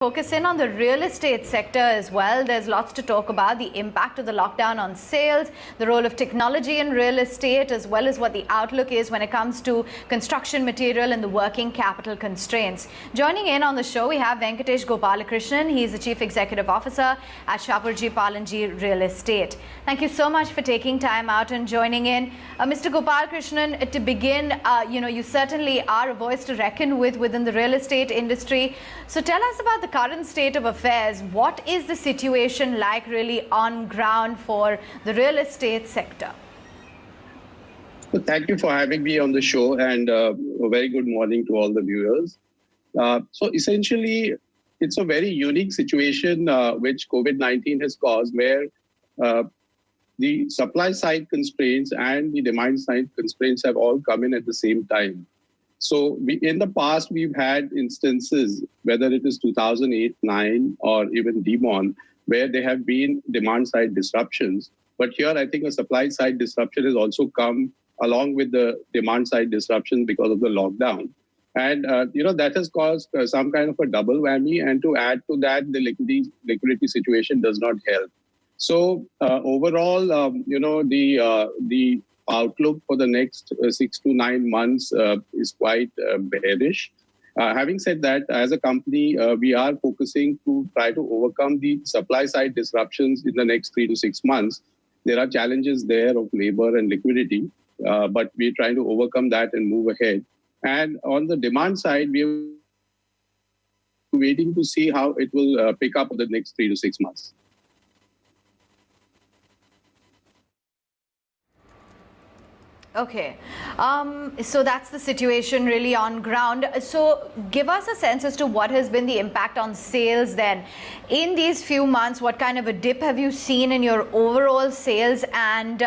Focus in on the real estate sector as well. There's lots to talk about: the impact of the lockdown on sales, the role of technology in real estate, as well as what the outlook is when it comes to construction material and the working capital constraints. Joining in on the show, we have Venkatesh Gopalakrishnan. He's the Chief Executive Officer at Shapoorji Pallonji Real Estate. Thank you so much for taking time out and joining in. Mr. Gopalakrishnan, to begin, you certainly are a voice to reckon with within the real estate industry. So tell us about the current state of affairs. What is the situation like really on ground for the real estate sector? Well, thank you for having me on the show, and a very good morning to all the viewers. So essentially, it's a very unique situation which COVID-19 has caused, where the supply side constraints and the demand side constraints have all come in at the same time. So in the past, we've had instances, whether it is 2008-9 or even Demon, where there have been demand-side disruptions. But here, I think a supply-side disruption has also come along with the demand-side disruption because of the lockdown. And, that has caused some kind of a double whammy. And to add to that, the liquidity situation does not help. So overall, the outlook for the next 6 to 9 months is quite bearish. Having said that, as a company, we are focusing to try to overcome the supply side disruptions in the next 3 to 6 months. There are challenges there of labor and liquidity, but we're trying to overcome that and move ahead. And on the demand side, we're waiting to see how it will pick up in the next 3 to 6 months. Okay, so that's the situation really on ground. So give us a sense as to what has been the impact on sales then. In these few months, what kind of a dip have you seen in your overall sales? And,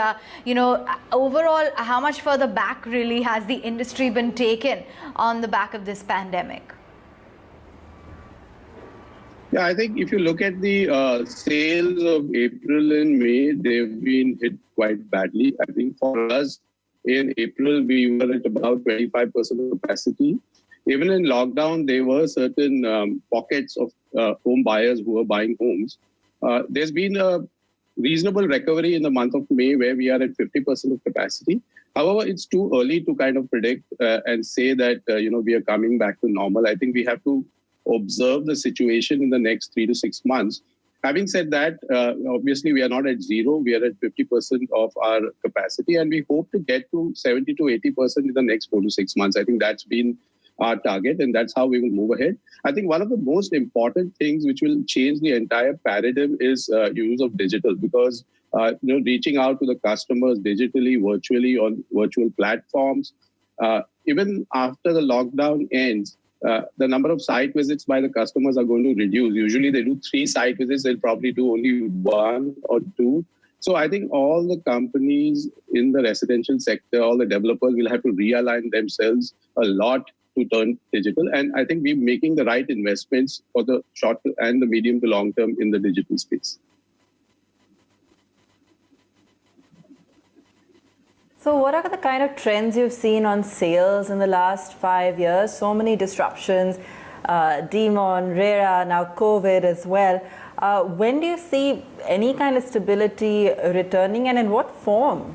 overall, how much further back really has the industry been taken on the back of this pandemic? Yeah, I think if you look at the sales of April and May, they've been hit quite badly. I think for us, in April, we were at about 25% of capacity. Even in lockdown, there were certain pockets of home buyers who were buying homes. There's been a reasonable recovery in the month of May, where we are at 50% of capacity. However, it's too early to kind of predict and say that, we are coming back to normal. I think we have to observe the situation in the next 3 to 6 months. Having said that, obviously, we are not at zero. We are at 50% of our capacity, and we hope to get to 70 to 80% in the next 4 to 6 months. I think that's been our target, and that's how we will move ahead. I think one of the most important things which will change the entire paradigm is use of digital, because reaching out to the customers digitally, virtually on virtual platforms, even after the lockdown ends, the number of site visits by the customers are going to reduce. Usually they do 3 site visits, they'll probably do only 1 or 2. So I think all the companies in the residential sector, all the developers will have to realign themselves a lot to turn digital. And I think we're making the right investments for the short and the medium to long term in the digital space. So what are the kind of trends you've seen on sales in the last 5 years? So many disruptions, Demon, RERA, now COVID as well. When do you see any kind of stability returning, and in what form?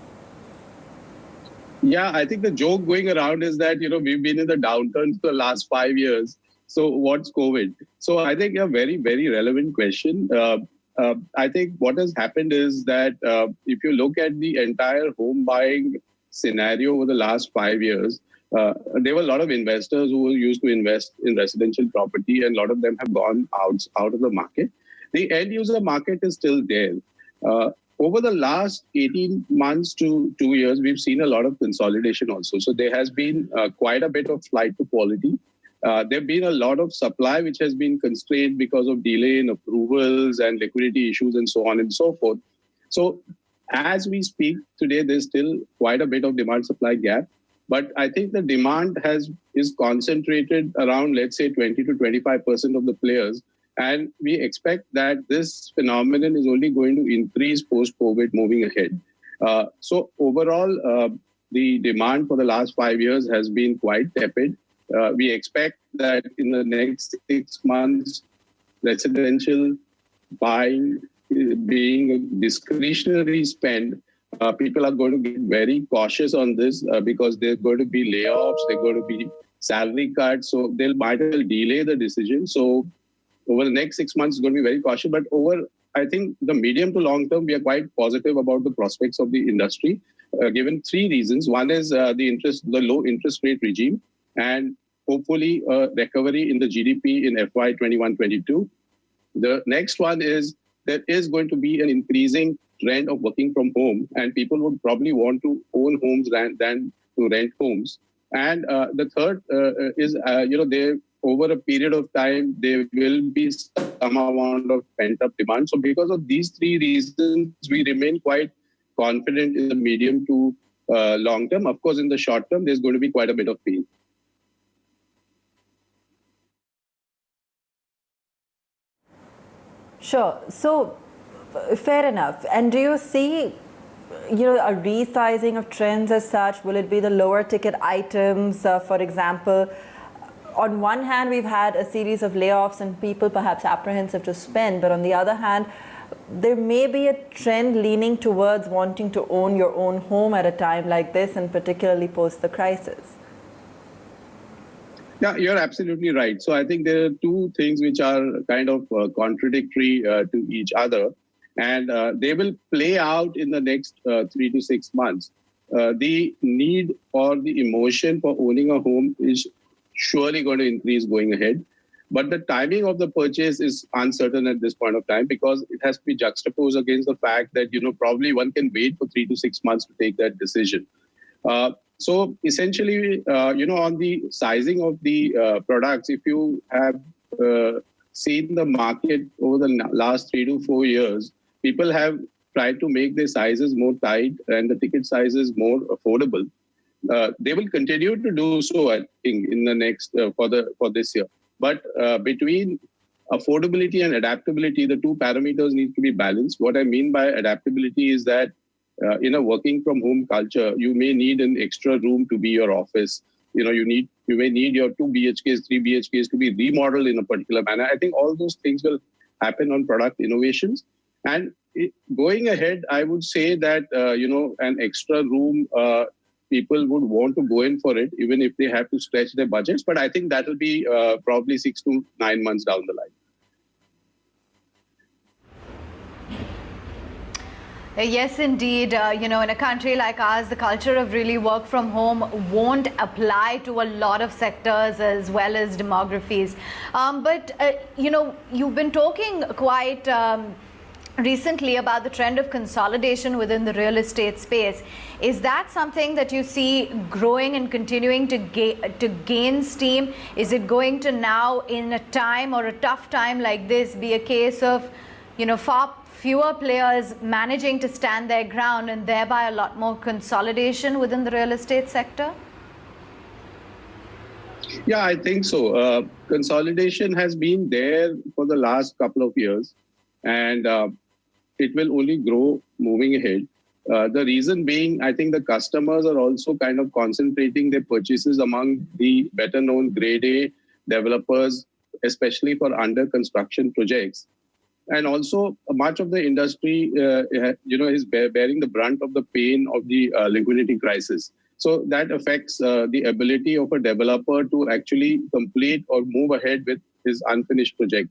Yeah, I think the joke going around is that, we've been in the downturn for the last 5 years. So what's COVID? So I think a very, very relevant question. I think what has happened is that if you look at the entire home buying scenario over the last 5 years, there were a lot of investors who were used to invest in residential property, and a lot of them have gone out of the market. The end user market is still there. Over the last 18 months to 2 years, we've seen a lot of consolidation also. So there has been quite a bit of flight to quality. There have been a lot of supply which has been constrained because of delay in approvals and liquidity issues and so on and so forth. So as we speak today, there's still quite a bit of demand-supply gap. But I think the demand is concentrated around, let's say, 20 to 25% of the players. And we expect that this phenomenon is only going to increase post-COVID moving ahead. So overall, the demand for the last 5 years has been quite tepid. We expect that in the next 6 months, residential buying being a discretionary spend, people are going to get very cautious on this because there are going to be layoffs, there are going to be salary cuts, so they might as well delay the decision. So over the next 6 months, it's going to be very cautious. But I think the medium to long term, we are quite positive about the prospects of the industry, given three reasons. One is the low interest rate regime, and hopefully recovery in the GDP in FY 21-22. The next one is there is going to be an increasing trend of working from home, and people would probably want to own homes than to rent homes. And the third is, there over a period of time, there will be some amount of pent-up demand. So because of these three reasons, we remain quite confident in the medium to long term. Of course, in the short term, there's going to be quite a bit of pain. Sure. So, fair enough. And do you see, a resizing of trends as such? Will it be the lower ticket items, for example? On one hand, we've had a series of layoffs and people perhaps apprehensive to spend, but on the other hand, there may be a trend leaning towards wanting to own your own home at a time like this, and particularly post the crisis. Yeah, you're absolutely right. So I think there are two things which are kind of contradictory to each other, and they will play out in the next 3 to 6 months. The need or the emotion for owning a home is surely going to increase going ahead. But the timing of the purchase is uncertain at this point of time because it has to be juxtaposed against the fact that, probably one can wait for 3 to 6 months to take that decision. So essentially, on the sizing of the products, if you have seen the market over the last 3 to 4 years, people have tried to make their sizes more tight and the ticket sizes more affordable. They will continue to do so, I think, in the next for this year. But between affordability and adaptability, the two parameters need to be balanced. What I mean by adaptability is that in a working from home culture, you may need an extra room to be your office. You may need your 2 BHKs, 3 BHKs to be remodeled in a particular manner. I think all those things will happen on product innovations. And going ahead, I would say that, an extra room, people would want to go in for it, even if they have to stretch their budgets. But I think that will be probably 6 to 9 months down the line. Yes, indeed. In a country like ours, the culture of really work from home won't apply to a lot of sectors as well as demographies. But you've been talking quite recently about the trend of consolidation within the real estate space. Is that something that you see growing and continuing to gain steam? Is it going to now, in a time or a tough time like this, be a case of, far fewer players managing to stand their ground and thereby a lot more consolidation within the real estate sector? Yeah, I think so. Consolidation has been there for the last couple of years, and it will only grow moving ahead. The reason being, I think the customers are also kind of concentrating their purchases among the better known grade A developers, especially for under construction projects. And also much of the industry, is bearing the brunt of the pain of the liquidity crisis. So that affects the ability of a developer to actually complete or move ahead with his unfinished project.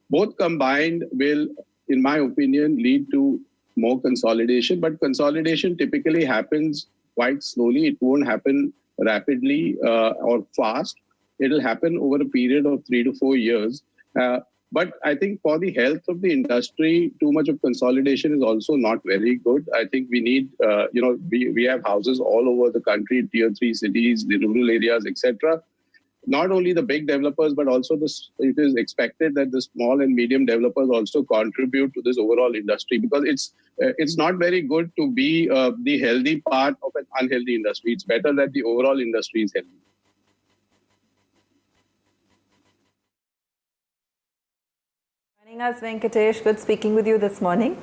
Both combined will, in my opinion, lead to more consolidation. But consolidation typically happens quite slowly. It won't happen rapidly or fast. It'll happen over a period of 3 to 4 years. But I think for the health of the industry, too much of consolidation is also not very good. I think we need, we have houses all over the country, tier 3 cities, the rural areas, etc. Not only the big developers, but also it is expected that the small and medium developers also contribute to this overall industry, because it's not very good to be the healthy part of an unhealthy industry. It's better that the overall industry is healthy. Joining us, Venkatesh. Good speaking with you this morning.